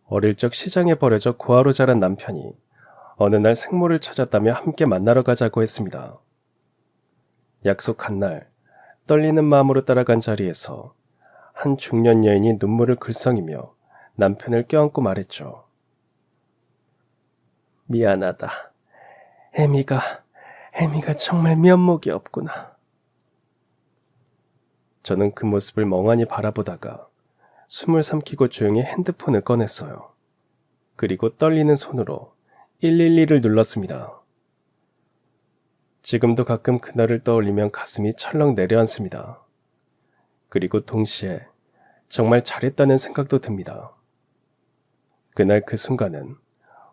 어릴 적 시장에 버려져 고아로 자란 남편이 어느 날 생모를 찾았다며 함께 만나러 가자고 했습니다. 약속한 날, 떨리는 마음으로 따라간 자리에서 한 중년 여인이 눈물을 글썽이며 남편을 껴안고 말했죠. 미안하다. 애미가 정말 면목이 없구나. 저는 그 모습을 멍하니 바라보다가 숨을 삼키고 조용히 핸드폰을 꺼냈어요. 그리고 떨리는 손으로 112를 눌렀습니다. 지금도 가끔 그날을 떠올리면 가슴이 철렁 내려앉습니다. 그리고 동시에 정말 잘했다는 생각도 듭니다. 그날 그 순간은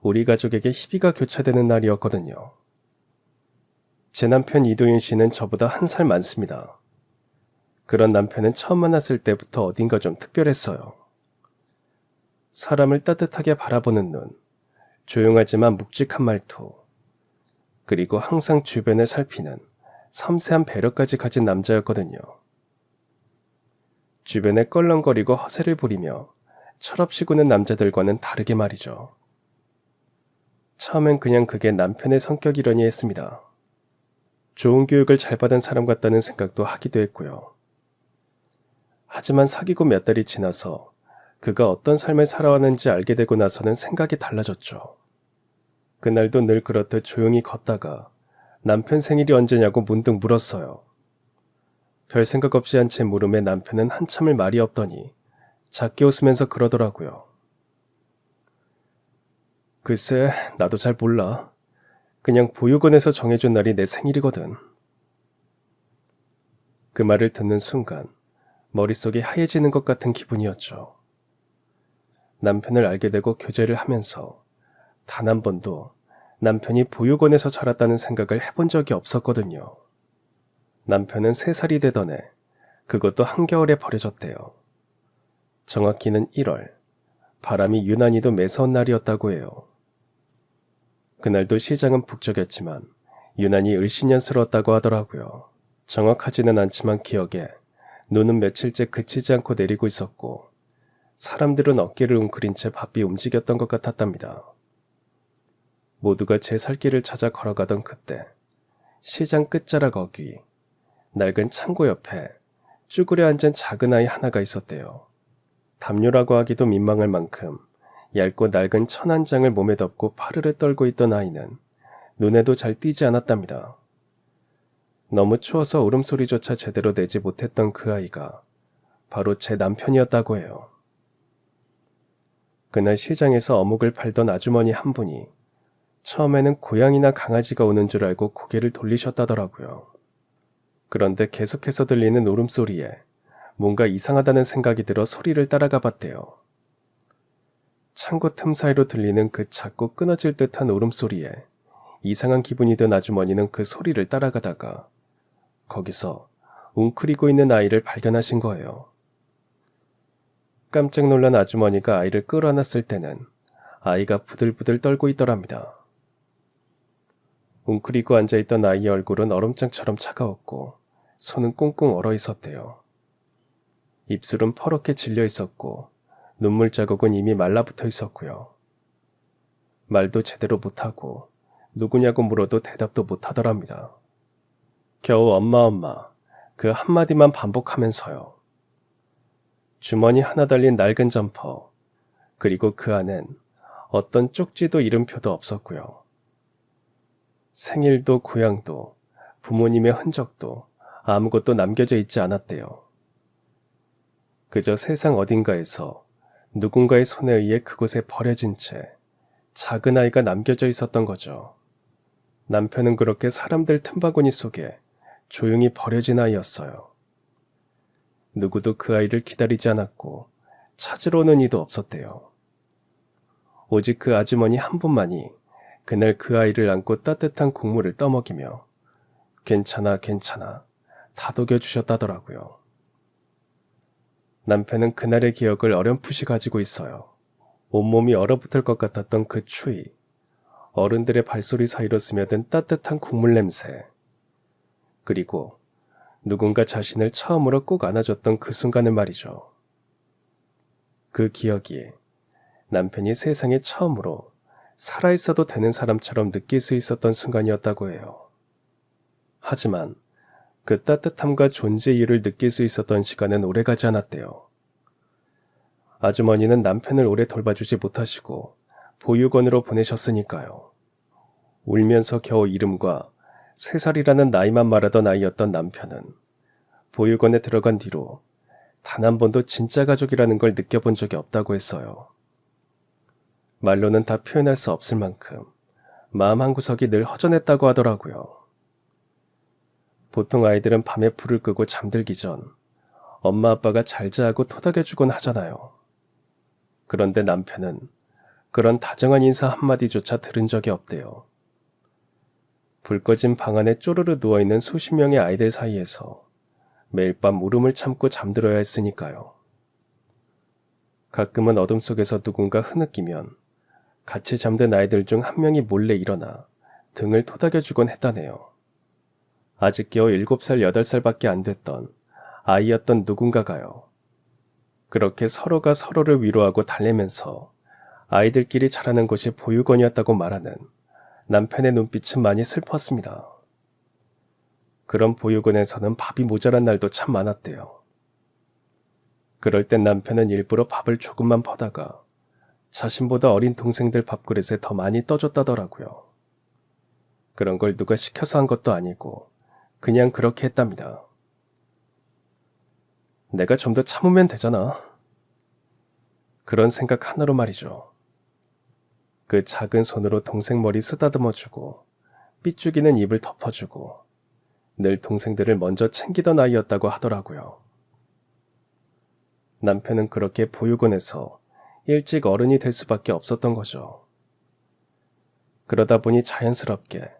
우리 가족에게 희비가 교차되는 날이었거든요. 제 남편 이도윤 씨는 저보다 1살 많습니다. 그런 남편은 처음 만났을 때부터 어딘가 좀 특별했어요. 사람을 따뜻하게 바라보는 눈, 조용하지만 묵직한 말투, 그리고 항상 주변을 살피는 섬세한 배려까지 가진 남자였거든요. 주변에 껄렁거리고 허세를 부리며 철없이 구는 남자들과는 다르게 말이죠. 처음엔 그냥 그게 남편의 성격이려니 했습니다. 좋은 교육을 잘 받은 사람 같다는 생각도 하기도 했고요. 하지만 사귀고 몇 달이 지나서 그가 어떤 삶을 살아왔는지 알게 되고 나서는 생각이 달라졌죠. 그날도 늘 그렇듯 조용히 걷다가 남편 생일이 언제냐고 문득 물었어요. 별 생각 없이 한 채 물음에 남편은 한참을 말이 없더니 작게 웃으면서 그러더라고요. 글쎄, 나도 잘 몰라. 그냥 보육원에서 정해준 날이 내 생일이거든. 그 말을 듣는 순간 머릿속이 하얘지는 것 같은 기분이었죠. 남편을 알게 되고 교제를 하면서 단 한 번도 남편이 보육원에서 자랐다는 생각을 해본 적이 없었거든요. 남편은 3살이 되던 해, 그것도 한겨울에 버려졌대요. 정확히는 1월, 바람이 유난히도 매서운 날이었다고 해요. 그날도 시장은 북적였지만 유난히 을씨년스러웠다고 하더라고요. 정확하지는 않지만 기억에 눈은 며칠째 그치지 않고 내리고 있었고 사람들은 어깨를 웅크린 채 바삐 움직였던 것 같았답니다. 모두가 제 살 길을 찾아 걸어가던 그때 시장 끝자락 어귀, 낡은 창고 옆에 쭈그려 앉은 작은 아이 하나가 있었대요. 담요라고 하기도 민망할 만큼 얇고 낡은 천 한 장을 몸에 덮고 파르르 떨고 있던 아이는 눈에도 잘 띄지 않았답니다. 너무 추워서 울음소리조차 제대로 내지 못했던 그 아이가 바로 제 남편이었다고 해요. 그날 시장에서 어묵을 팔던 아주머니 한 분이 처음에는 고양이나 강아지가 오는 줄 알고 고개를 돌리셨다더라고요. 그런데 계속해서 들리는 울음소리에 뭔가 이상하다는 생각이 들어 소리를 따라가 봤대요. 창고 틈 사이로 들리는 그 작고 끊어질 듯한 울음소리에 이상한 기분이 든 아주머니는 그 소리를 따라가다가 거기서 웅크리고 있는 아이를 발견하신 거예요. 깜짝 놀란 아주머니가 아이를 끌어안았을 때는 아이가 부들부들 떨고 있더랍니다. 웅크리고 앉아있던 아이의 얼굴은 얼음장처럼 차가웠고 손은 꽁꽁 얼어 있었대요. 입술은 퍼렇게 질려 있었고 눈물 자국은 이미 말라붙어 있었고요. 말도 제대로 못하고 누구냐고 물어도 대답도 못하더랍니다. 겨우 엄마 그 한마디만 반복하면서요. 주머니 하나 달린 낡은 점퍼, 그리고 그 안엔 어떤 쪽지도 이름표도 없었고요. 생일도 고향도 부모님의 흔적도 아무것도 남겨져 있지 않았대요. 그저 세상 어딘가에서 누군가의 손에 의해 그곳에 버려진 채 작은 아이가 남겨져 있었던 거죠. 남편은 그렇게 사람들 틈바구니 속에 조용히 버려진 아이였어요. 누구도 그 아이를 기다리지 않았고 찾으러 오는 이도 없었대요. 오직 그 아주머니 한 분만이 그날 그 아이를 안고 따뜻한 국물을 떠먹이며 괜찮아 다독여 주셨다더라고요. 남편은 그날의 기억을 어렴풋이 가지고 있어요. 온몸이 얼어붙을 것 같았던 그 추위, 어른들의 발소리 사이로 스며든 따뜻한 국물 냄새, 그리고 누군가 자신을 처음으로 꼭 안아줬던 그 순간을 말이죠. 그 기억이 남편이 세상에 처음으로 살아있어도 되는 사람처럼 느낄 수 있었던 순간이었다고 해요. 하지만 그 따뜻함과 존재 이유를 느낄 수 있었던 시간은 오래가지 않았대요. 아주머니는 남편을 오래 돌봐주지 못하시고 보육원으로 보내셨으니까요. 울면서 겨우 이름과 3살이라는 나이만 말하던 아이였던 남편은 보육원에 들어간 뒤로 단 한 번도 진짜 가족이라는 걸 느껴본 적이 없다고 했어요. 말로는 다 표현할 수 없을 만큼 마음 한구석이 늘 허전했다고 하더라고요. 보통 아이들은 밤에 불을 끄고 잠들기 전 엄마 아빠가 잘 자고 토닥여주곤 하잖아요. 그런데 남편은 그런 다정한 인사 한마디조차 들은 적이 없대요. 불 꺼진 방 안에 쪼르르 누워있는 수십 명의 아이들 사이에서 매일 밤 울음을 참고 잠들어야 했으니까요. 가끔은 어둠 속에서 누군가 흐느끼면 같이 잠든 아이들 중 한 명이 몰래 일어나 등을 토닥여주곤 했다네요. 아직 겨우 7살, 8살밖에 안 됐던 아이였던 누군가가요. 그렇게 서로가 서로를 위로하고 달래면서 아이들끼리 자라는 곳이 보육원이었다고 말하는 남편의 눈빛은 많이 슬펐습니다. 그런 보육원에서는 밥이 모자란 날도 참 많았대요. 그럴 땐 남편은 일부러 밥을 조금만 퍼다가 자신보다 어린 동생들 밥그릇에 더 많이 떠줬다더라고요. 그런 걸 누가 시켜서 한 것도 아니고 그냥 그렇게 했답니다. 내가 좀 더 참으면 되잖아. 그런 생각 하나로 말이죠. 그 작은 손으로 동생 머리 쓰다듬어주고 삐죽이는 입을 덮어주고 늘 동생들을 먼저 챙기던 아이였다고 하더라고요. 남편은 그렇게 보육원에서 일찍 어른이 될 수밖에 없었던 거죠. 그러다 보니 자연스럽게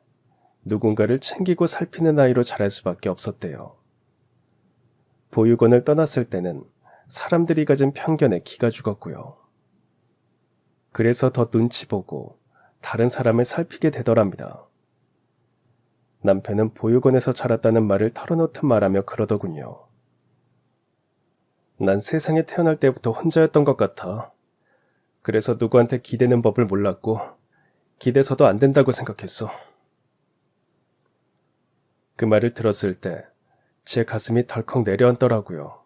누군가를 챙기고 살피는 아이로 자랄 수밖에 없었대요. 보육원을 떠났을 때는 사람들이 가진 편견에 기가 죽었고요. 그래서 더 눈치 보고 다른 사람을 살피게 되더랍니다. 남편은 보육원에서 자랐다는 말을 털어놓듯 말하며 그러더군요. 난 세상에 태어날 때부터 혼자였던 것 같아. 그래서 누구한테 기대는 법을 몰랐고 기대서도 안 된다고 생각했어. 그 말을 들었을 때 제 가슴이 덜컥 내려앉더라고요.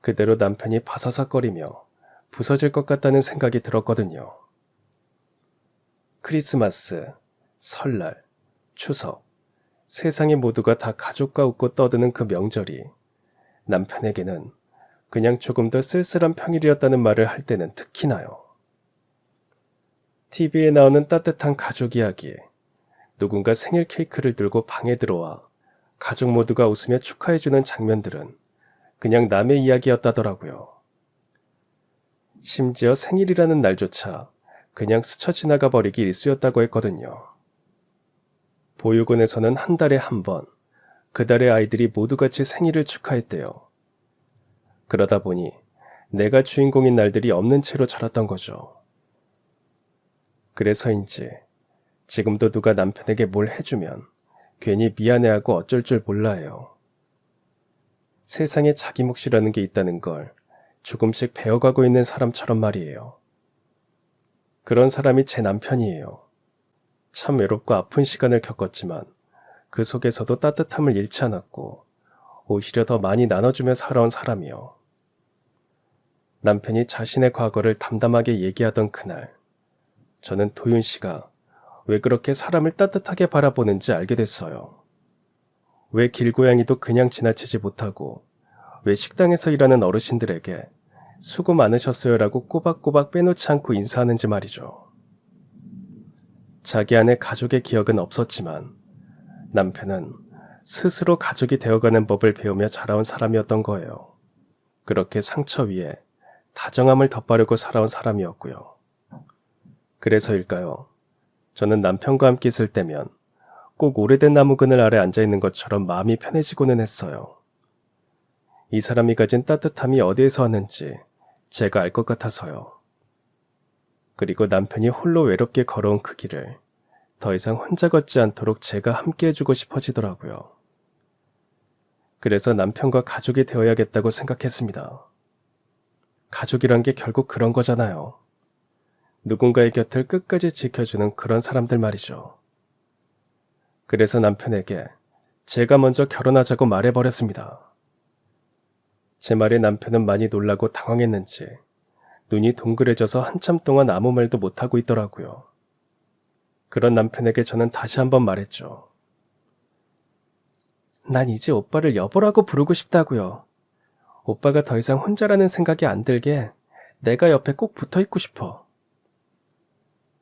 그대로 남편이 바사삭거리며 부서질 것 같다는 생각이 들었거든요. 크리스마스, 설날, 추석, 세상의 모두가 다 가족과 웃고 떠드는 그 명절이 남편에게는 그냥 조금 더 쓸쓸한 평일이었다는 말을 할 때는 특히나요. TV에 나오는 따뜻한 가족 이야기, 누군가 생일 케이크를 들고 방에 들어와 가족 모두가 웃으며 축하해주는 장면들은 그냥 남의 이야기였다더라고요. 심지어 생일이라는 날조차 그냥 스쳐 지나가 버리기 일쑤였다고 했거든요. 보육원에서는 한 달에 한 번, 그 달의 아이들이 모두 같이 생일을 축하했대요. 그러다 보니 내가 주인공인 날들이 없는 채로 자랐던 거죠. 그래서인지 지금도 누가 남편에게 뭘 해주면 괜히 미안해하고 어쩔 줄 몰라 해요. 세상에 자기 몫이라는 게 있다는 걸 조금씩 배워가고 있는 사람처럼 말이에요. 그런 사람이 제 남편이에요. 참 외롭고 아픈 시간을 겪었지만 그 속에서도 따뜻함을 잃지 않았고 오히려 더 많이 나눠주며 살아온 사람이요. 남편이 자신의 과거를 담담하게 얘기하던 그날, 저는 도윤 씨가 왜 그렇게 사람을 따뜻하게 바라보는지 알게 됐어요. 왜 길고양이도 그냥 지나치지 못하고 왜 식당에서 일하는 어르신들에게 수고 많으셨어요라고 꼬박꼬박 빼놓지 않고 인사하는지 말이죠. 자기 안에 가족의 기억은 없었지만 남편은 스스로 가족이 되어가는 법을 배우며 자라온 사람이었던 거예요. 그렇게 상처 위에 다정함을 덧바르고 살아온 사람이었고요. 그래서일까요? 저는 남편과 함께 있을 때면 꼭 오래된 나무 그늘 아래 앉아있는 것처럼 마음이 편해지고는 했어요. 이 사람이 가진 따뜻함이 어디에서 왔는지 제가 알 것 같아서요. 그리고 남편이 홀로 외롭게 걸어온 그 길을 더 이상 혼자 걷지 않도록 제가 함께 해주고 싶어지더라고요. 그래서 남편과 가족이 되어야겠다고 생각했습니다. 가족이란 게 결국 그런 거잖아요. 누군가의 곁을 끝까지 지켜주는 그런 사람들 말이죠. 그래서 남편에게 제가 먼저 결혼하자고 말해버렸습니다. 제 말에 남편은 많이 놀라고 당황했는지 눈이 동그래져서 한참 동안 아무 말도 못하고 있더라고요. 그런 남편에게 저는 다시 한번 말했죠. 난 이제 오빠를 여보라고 부르고 싶다고요. 오빠가 더 이상 혼자라는 생각이 안 들게 내가 옆에 꼭 붙어 있고 싶어.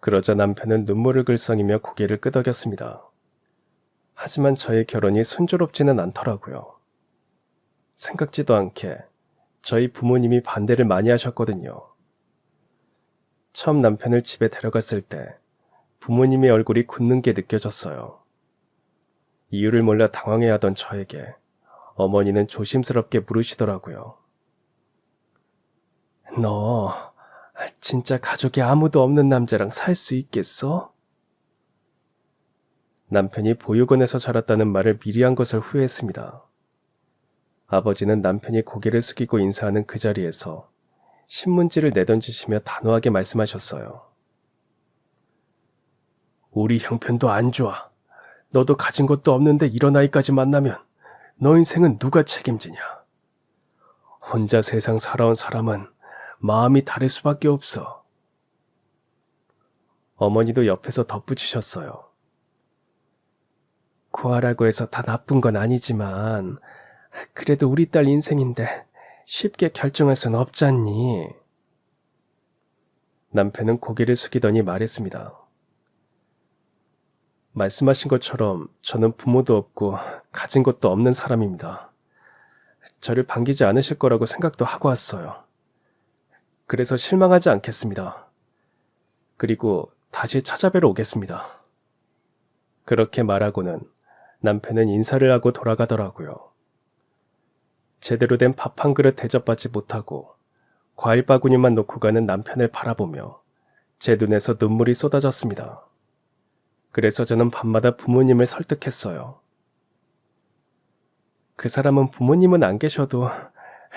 그러자 남편은 눈물을 글썽이며 고개를 끄덕였습니다. 하지만 저의 결혼이 순조롭지는 않더라고요. 생각지도 않게 저희 부모님이 반대를 많이 하셨거든요. 처음 남편을 집에 데려갔을 때 부모님의 얼굴이 굳는 게 느껴졌어요. 이유를 몰라 당황해하던 저에게 어머니는 조심스럽게 물으시더라고요. 너 진짜 가족이 아무도 없는 남자랑 살 수 있겠어? 남편이 보육원에서 자랐다는 말을 미리 한 것을 후회했습니다. 아버지는 남편이 고개를 숙이고 인사하는 그 자리에서 신문지를 내던지시며 단호하게 말씀하셨어요. 우리 형편도 안 좋아. 너도 가진 것도 없는데 이런 아이까지 만나면 너 인생은 누가 책임지냐. 혼자 세상 살아온 사람은 마음이 다를 수밖에 없어. 어머니도 옆에서 덧붙이셨어요. 구하라고 해서 다 나쁜 건 아니지만 그래도 우리 딸 인생인데 쉽게 결정할 순 없잖니. 남편은 고개를 숙이더니 말했습니다. 말씀하신 것처럼 저는 부모도 없고 가진 것도 없는 사람입니다. 저를 반기지 않으실 거라고 생각도 하고 왔어요. 그래서 실망하지 않겠습니다. 그리고 다시 찾아뵈러 오겠습니다. 그렇게 말하고는 남편은 인사를 하고 돌아가더라고요. 제대로 된 밥 한 그릇 대접받지 못하고 과일 바구니만 놓고 가는 남편을 바라보며 제 눈에서 눈물이 쏟아졌습니다. 그래서 저는 밤마다 부모님을 설득했어요. 그 사람은 부모님은 안 계셔도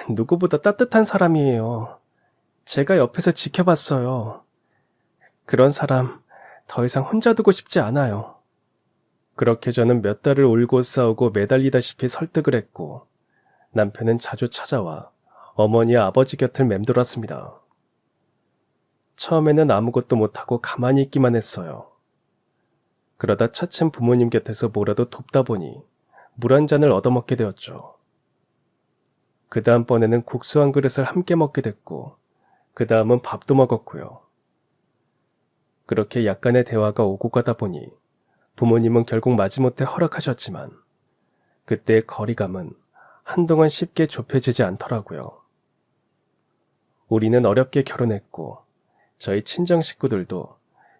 누구보다 따뜻한 사람이에요. 제가 옆에서 지켜봤어요. 그런 사람 더 이상 혼자 두고 싶지 않아요. 그렇게 저는 몇 달을 울고 싸우고 매달리다시피 설득을 했고 남편은 자주 찾아와 어머니 아버지 곁을 맴돌았습니다. 처음에는 아무것도 못하고 가만히 있기만 했어요. 그러다 차츰 부모님 곁에서 뭐라도 돕다 보니 물 한 잔을 얻어먹게 되었죠. 그 다음번에는 국수 한 그릇을 함께 먹게 됐고 그 다음은 밥도 먹었고요. 그렇게 약간의 대화가 오고 가다 보니 부모님은 결국 마지못해 허락하셨지만 그때의 거리감은 한동안 쉽게 좁혀지지 않더라고요. 우리는 어렵게 결혼했고 저희 친정 식구들도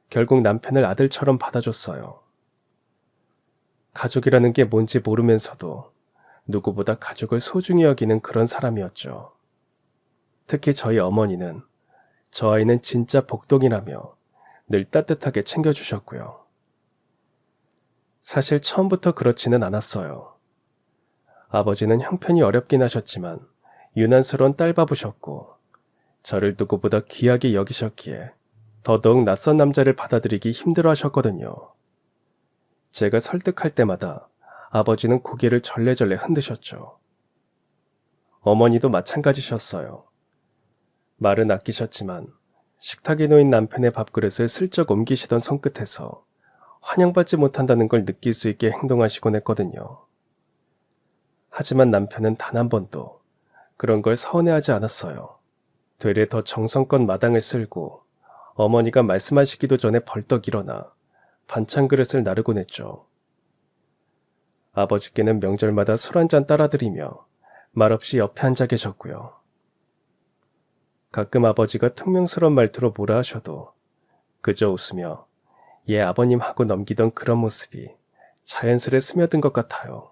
결국 남편을 아들처럼 받아줬어요. 가족이라는 게 뭔지 모르면서도 누구보다 가족을 소중히 여기는 그런 사람이었죠. 특히 저희 어머니는 저 아이는 진짜 복동이라며 늘 따뜻하게 챙겨주셨고요. 사실 처음부터 그렇지는 않았어요. 아버지는 형편이 어렵긴 하셨지만 유난스러운 딸바보셨고 저를 누구보다 귀하게 여기셨기에 더더욱 낯선 남자를 받아들이기 힘들어 하셨거든요. 제가 설득할 때마다 아버지는 고개를 절레절레 흔드셨죠. 어머니도 마찬가지셨어요. 말은 아끼셨지만 식탁에 놓인 남편의 밥그릇을 슬쩍 옮기시던 손끝에서 환영받지 못한다는 걸 느낄 수 있게 행동하시곤 했거든요. 하지만 남편은 단 한 번도 그런 걸 서운해하지 않았어요. 되레 더 정성껏 마당을 쓸고 어머니가 말씀하시기도 전에 벌떡 일어나 반찬 그릇을 나르곤 했죠. 아버지께는 명절마다 술 한잔 따라드리며 말없이 옆에 앉아 계셨고요. 가끔 아버지가 퉁명스러운 말투로 뭐라 하셔도 그저 웃으며 예 아버님 하고 넘기던 그런 모습이 자연스레 스며든 것 같아요.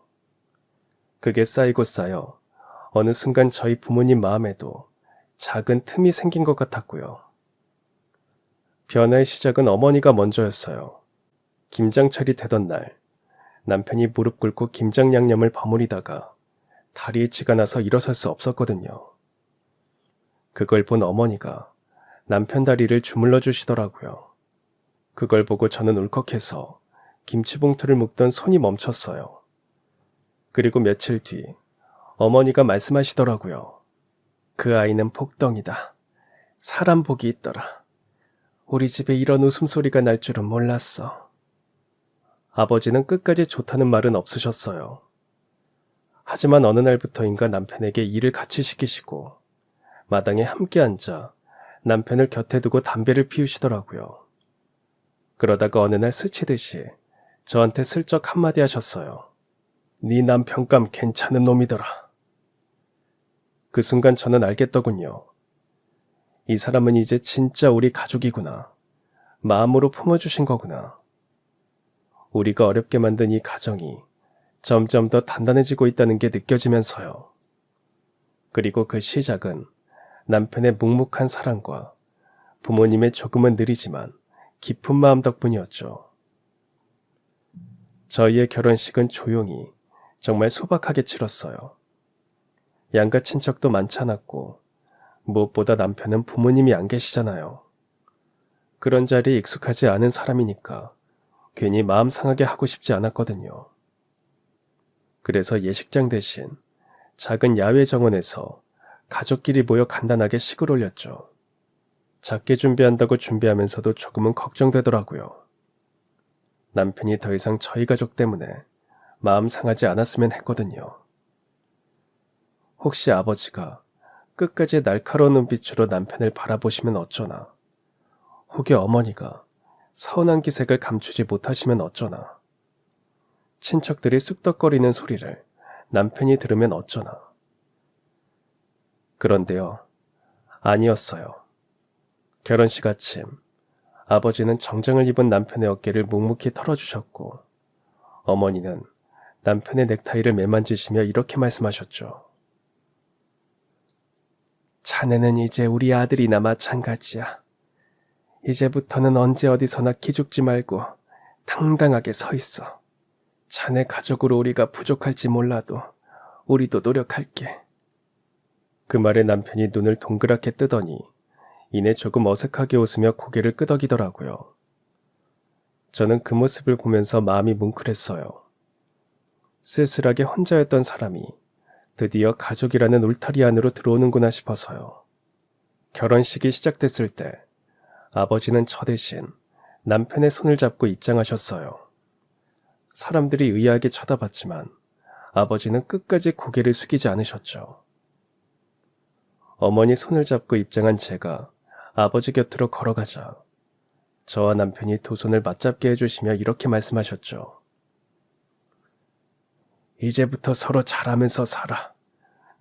그게 쌓이고 쌓여 어느 순간 저희 부모님 마음에도 작은 틈이 생긴 것 같았고요. 변화의 시작은 어머니가 먼저였어요. 김장철이 되던 날 남편이 무릎 꿇고 김장 양념을 버무리다가 다리에 쥐가 나서 일어설 수 없었거든요. 그걸 본 어머니가 남편 다리를 주물러 주시더라고요. 그걸 보고 저는 울컥해서 김치봉투를 묶던 손이 멈췄어요. 그리고 며칠 뒤 어머니가 말씀하시더라고요. 그 아이는 복덩이다. 사람 복이 있더라. 우리 집에 이런 웃음소리가 날 줄은 몰랐어. 아버지는 끝까지 좋다는 말은 없으셨어요. 하지만 어느 날부터인가 남편에게 일을 같이 시키시고 마당에 함께 앉아 남편을 곁에 두고 담배를 피우시더라고요. 그러다가 어느 날 스치듯이 저한테 슬쩍 한마디 하셨어요. 네 남편감 괜찮은 놈이더라. 그 순간 저는 알겠더군요. 이 사람은 이제 진짜 우리 가족이구나. 마음으로 품어주신 거구나. 우리가 어렵게 만든 이 가정이 점점 더 단단해지고 있다는 게 느껴지면서요. 그리고 그 시작은 남편의 묵묵한 사랑과 부모님의 조금은 느리지만 깊은 마음 덕분이었죠. 저희의 결혼식은 조용히 정말 소박하게 치렀어요. 양가 친척도 많지 않았고 무엇보다 남편은 부모님이 안 계시잖아요. 그런 자리에 익숙하지 않은 사람이니까 괜히 마음 상하게 하고 싶지 않았거든요. 그래서 예식장 대신 작은 야외 정원에서 가족끼리 모여 간단하게 식을 올렸죠. 작게 준비한다고 준비하면서도 조금은 걱정되더라고요. 남편이 더 이상 저희 가족 때문에 마음 상하지 않았으면 했거든요. 혹시 아버지가 끝까지 날카로운 눈빛으로 남편을 바라보시면 어쩌나, 혹여 어머니가 서운한 기색을 감추지 못하시면 어쩌나, 친척들이 쑥덕거리는 소리를 남편이 들으면 어쩌나. 그런데요, 아니었어요. 결혼식 아침, 아버지는 정장을 입은 남편의 어깨를 묵묵히 털어주셨고, 어머니는 남편의 넥타이를 매만지시며 이렇게 말씀하셨죠. 자네는 이제 우리 아들이나 마찬가지야. 이제부터는 언제 어디서나 기죽지 말고 당당하게 서 있어. 자네 가족으로 우리가 부족할지 몰라도 우리도 노력할게. 그 말에 남편이 눈을 동그랗게 뜨더니 이내 조금 어색하게 웃으며 고개를 끄덕이더라고요. 저는 그 모습을 보면서 마음이 뭉클했어요. 쓸쓸하게 혼자였던 사람이 드디어 가족이라는 울타리 안으로 들어오는구나 싶어서요. 결혼식이 시작됐을 때 아버지는 저 대신 남편의 손을 잡고 입장하셨어요. 사람들이 의아하게 쳐다봤지만 아버지는 끝까지 고개를 숙이지 않으셨죠. 어머니 손을 잡고 입장한 제가 아버지 곁으로 걸어가자 저와 남편이 두 손을 맞잡게 해주시며 이렇게 말씀하셨죠. 이제부터 서로 잘하면서 살아.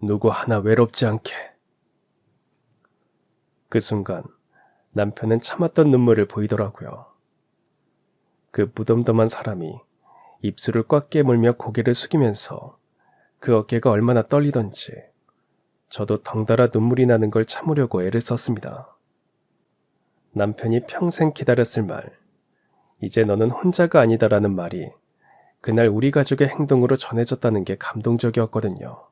누구 하나 외롭지 않게. 그 순간 남편은 참았던 눈물을 보이더라고요. 그 무덤덤한 사람이 입술을 꽉 깨물며 고개를 숙이면서 그 어깨가 얼마나 떨리던지 저도 덩달아 눈물이 나는 걸 참으려고 애를 썼습니다. 남편이 평생 기다렸을 말, 이제 너는 혼자가 아니다라는 말이 그날 우리 가족의 행동으로 전해졌다는 게 감동적이었거든요.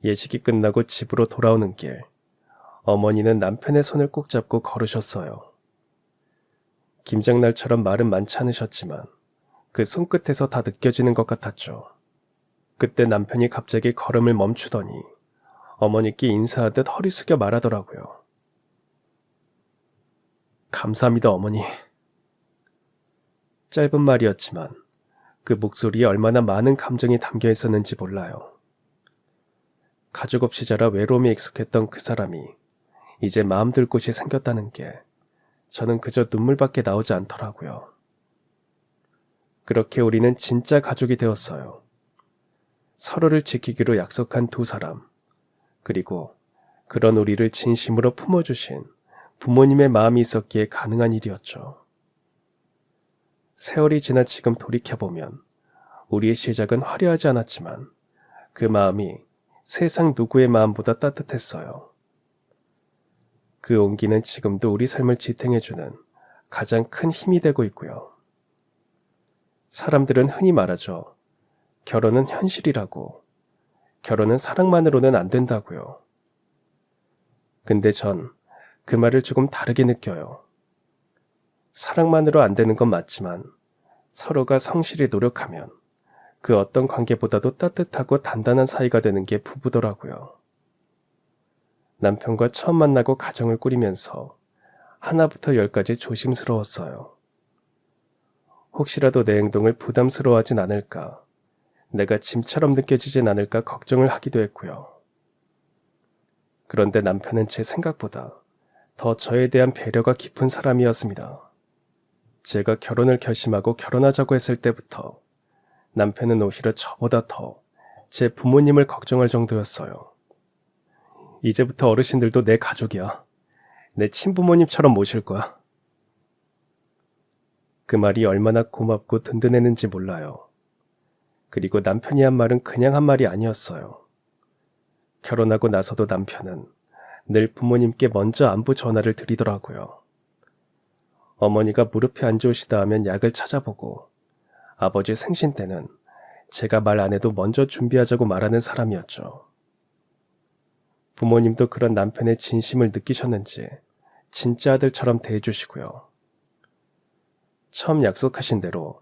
예식이 끝나고 집으로 돌아오는 길, 어머니는 남편의 손을 꼭 잡고 걸으셨어요. 김장날처럼 말은 많지 않으셨지만 그 손끝에서 다 느껴지는 것 같았죠. 그때 남편이 갑자기 걸음을 멈추더니 어머니께 인사하듯 허리 숙여 말하더라고요. 감사합니다, 어머니. 짧은 말이었지만 그 목소리에 얼마나 많은 감정이 담겨 있었는지 몰라요. 가족 없이 자라 외로움에 익숙했던 그 사람이 이제 마음 둘 곳이 생겼다는 게 저는 그저 눈물밖에 나오지 않더라고요. 그렇게 우리는 진짜 가족이 되었어요. 서로를 지키기로 약속한 두 사람, 그리고 그런 우리를 진심으로 품어주신 부모님의 마음이 있었기에 가능한 일이었죠. 세월이 지나 지금 돌이켜보면 우리의 시작은 화려하지 않았지만 그 마음이 세상 누구의 마음보다 따뜻했어요. 그 온기는 지금도 우리 삶을 지탱해주는 가장 큰 힘이 되고 있고요. 사람들은 흔히 말하죠. 결혼은 현실이라고. 결혼은 사랑만으로는 안 된다고요. 근데 전 그 말을 조금 다르게 느껴요. 사랑만으로 안 되는 건 맞지만 서로가 성실히 노력하면 그 어떤 관계보다도 따뜻하고 단단한 사이가 되는 게 부부더라고요. 남편과 처음 만나고 가정을 꾸리면서 하나부터 열까지 조심스러웠어요. 혹시라도 내 행동을 부담스러워하진 않을까, 내가 짐처럼 느껴지진 않을까 걱정을 하기도 했고요. 그런데 남편은 제 생각보다 더 저에 대한 배려가 깊은 사람이었습니다. 제가 결혼을 결심하고 결혼하자고 했을 때부터 남편은 오히려 저보다 더 제 부모님을 걱정할 정도였어요. 이제부터 어르신들도 내 가족이야. 내 친부모님처럼 모실 거야. 그 말이 얼마나 고맙고 든든했는지 몰라요. 그리고 남편이 한 말은 그냥 한 말이 아니었어요. 결혼하고 나서도 남편은 늘 부모님께 먼저 안부 전화를 드리더라고요. 어머니가 무릎이 안 좋으시다 하면 약을 찾아보고, 아버지 생신 때는 제가 말 안 해도 먼저 준비하자고 말하는 사람이었죠. 부모님도 그런 남편의 진심을 느끼셨는지 진짜 아들처럼 대해주시고요. 처음 약속하신 대로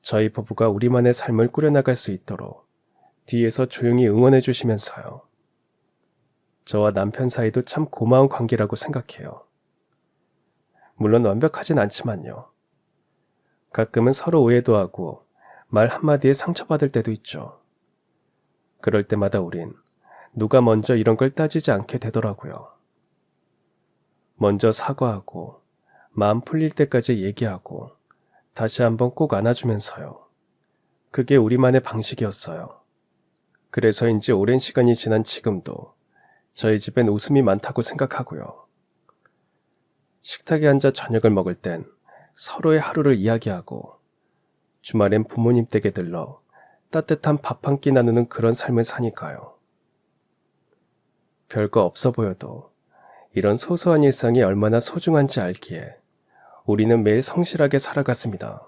저희 부부가 우리만의 삶을 꾸려나갈 수 있도록 뒤에서 조용히 응원해 주시면서요. 저와 남편 사이도 참 고마운 관계라고 생각해요. 물론 완벽하진 않지만요. 가끔은 서로 오해도 하고 말 한마디에 상처받을 때도 있죠. 그럴 때마다 우린 누가 먼저 이런 걸 따지지 않게 되더라고요. 먼저 사과하고 마음 풀릴 때까지 얘기하고 다시 한번 꼭 안아주면서요. 그게 우리만의 방식이었어요. 그래서인지 오랜 시간이 지난 지금도 저희 집엔 웃음이 많다고 생각하고요. 식탁에 앉아 저녁을 먹을 땐 서로의 하루를 이야기하고, 주말엔 부모님 댁에 들러 따뜻한 밥 한 끼 나누는 그런 삶을 사니까요. 별거 없어 보여도 이런 소소한 일상이 얼마나 소중한지 알기에 우리는 매일 성실하게 살아갔습니다.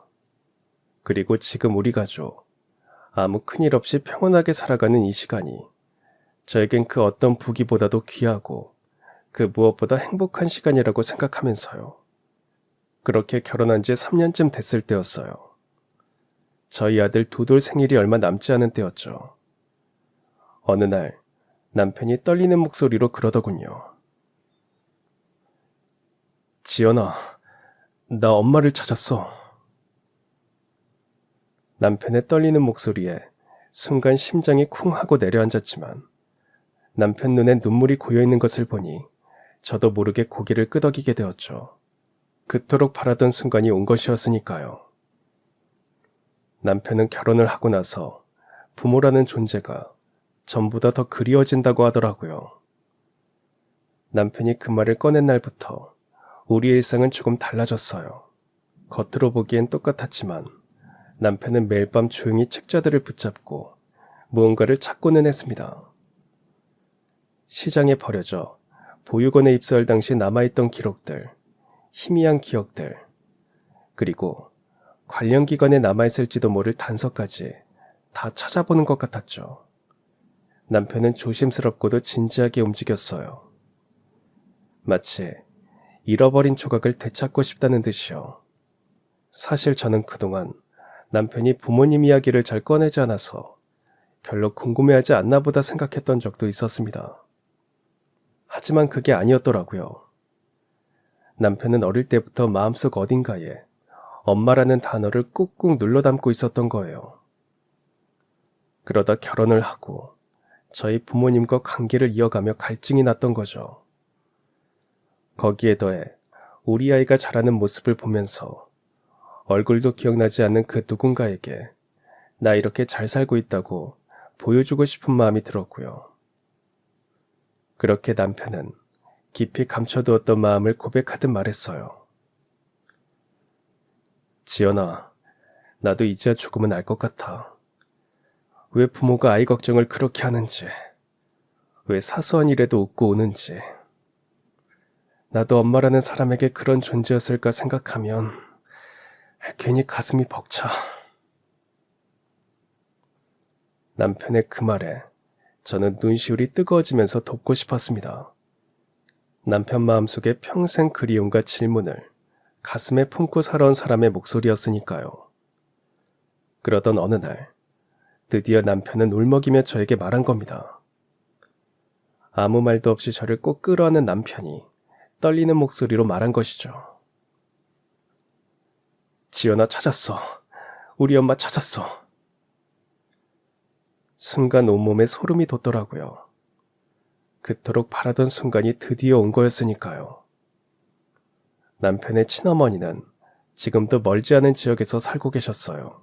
그리고 지금 우리 가족, 아무 큰일 없이 평온하게 살아가는 이 시간이 저에겐 그 어떤 부귀보다도 귀하고 그 무엇보다 행복한 시간이라고 생각하면서요. 그렇게 결혼한 지 3년쯤 됐을 때였어요. 저희 아들 두돌 생일이 얼마 남지 않은 때였죠. 어느 날 남편이 떨리는 목소리로 그러더군요. 지연아, 나 엄마를 찾았어. 남편의 떨리는 목소리에 순간 심장이 쿵 하고 내려앉았지만 남편 눈에 눈물이 고여있는 것을 보니 저도 모르게 고개를 끄덕이게 되었죠. 그토록 바라던 순간이 온 것이었으니까요. 남편은 결혼을 하고 나서 부모라는 존재가 전보다 더 그리워진다고 하더라고요. 남편이 그 말을 꺼낸 날부터 우리의 일상은 조금 달라졌어요. 겉으로 보기엔 똑같았지만 남편은 매일 밤 조용히 책자들을 붙잡고 무언가를 찾고는 했습니다. 시장에 버려져 보육원에 입소할 당시 남아있던 기록들, 희미한 기억들, 그리고 관련 기관에 남아있을지도 모를 단서까지 다 찾아보는 것 같았죠. 남편은 조심스럽고도 진지하게 움직였어요. 마치 잃어버린 조각을 되찾고 싶다는 듯이요. 사실 저는 그동안 남편이 부모님 이야기를 잘 꺼내지 않아서 별로 궁금해하지 않나 보다 생각했던 적도 있었습니다. 하지만 그게 아니었더라고요. 남편은 어릴 때부터 마음속 어딘가에 엄마라는 단어를 꾹꾹 눌러 담고 있었던 거예요. 그러다 결혼을 하고 저희 부모님과 관계를 이어가며 갈증이 났던 거죠. 거기에 더해 우리 아이가 자라는 모습을 보면서 얼굴도 기억나지 않는 그 누군가에게 나 이렇게 잘 살고 있다고 보여주고 싶은 마음이 들었고요. 그렇게 남편은 깊이 감춰두었던 마음을 고백하듯 말했어요. 지연아, 나도 이제야 조금은 알 것 같아. 왜 부모가 아이 걱정을 그렇게 하는지, 왜 사소한 일에도 웃고 우는지. 나도 엄마라는 사람에게 그런 존재였을까 생각하면 괜히 가슴이 벅차. 남편의 그 말에 저는 눈시울이 뜨거워지면서 돕고 싶었습니다. 남편 마음속에 평생 그리움과 질문을 가슴에 품고 살아온 사람의 목소리였으니까요. 그러던 어느 날 드디어 남편은 울먹이며 저에게 말한 겁니다. 아무 말도 없이 저를 꼭 끌어안는 남편이 떨리는 목소리로 말한 것이죠. 지연아, 찾았어. 우리 엄마 찾았어. 순간 온몸에 소름이 돋더라고요. 그토록 바라던 순간이 드디어 온 거였으니까요. 남편의 친어머니는 지금도 멀지 않은 지역에서 살고 계셨어요.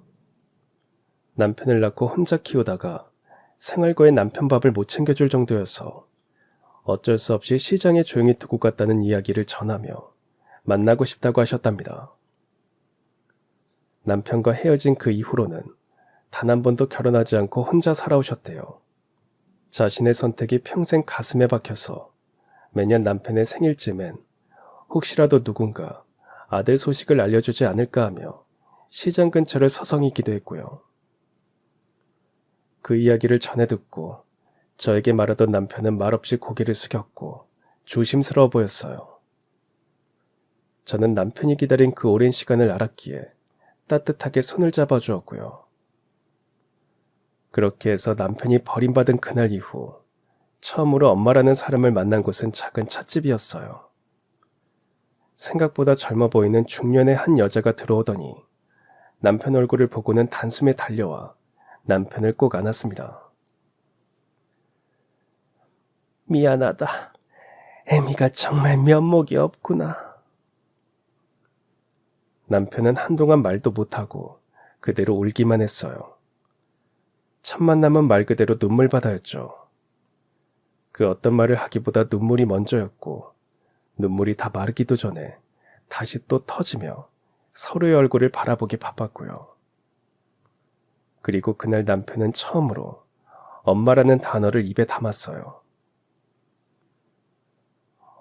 남편을 낳고 혼자 키우다가 생활고에 남편 밥을 못 챙겨줄 정도여서 어쩔 수 없이 시장에 조용히 두고 갔다는 이야기를 전하며 만나고 싶다고 하셨답니다. 남편과 헤어진 그 이후로는 단 한 번도 결혼하지 않고 혼자 살아오셨대요. 자신의 선택이 평생 가슴에 박혀서 매년 남편의 생일쯤엔 혹시라도 누군가 아들 소식을 알려주지 않을까 하며 시장 근처를 서성이기도 했고요. 그 이야기를 전해 듣고 저에게 말하던 남편은 말없이 고개를 숙였고 조심스러워 보였어요. 저는 남편이 기다린 그 오랜 시간을 알았기에 따뜻하게 손을 잡아주었고요. 그렇게 해서 남편이 버림받은 그날 이후 처음으로 엄마라는 사람을 만난 곳은 작은 찻집이었어요. 생각보다 젊어 보이는 중년의 한 여자가 들어오더니 남편 얼굴을 보고는 단숨에 달려와 남편을 꼭 안았습니다. 미안하다. 애미가 정말 면목이 없구나. 남편은 한동안 말도 못하고 그대로 울기만 했어요. 첫 만남은 말 그대로 눈물바다였죠. 그 어떤 말을 하기보다 눈물이 먼저였고 눈물이 다 마르기도 전에 다시 또 터지며 서로의 얼굴을 바라보기 바빴고요. 그리고 그날 남편은 처음으로 엄마라는 단어를 입에 담았어요.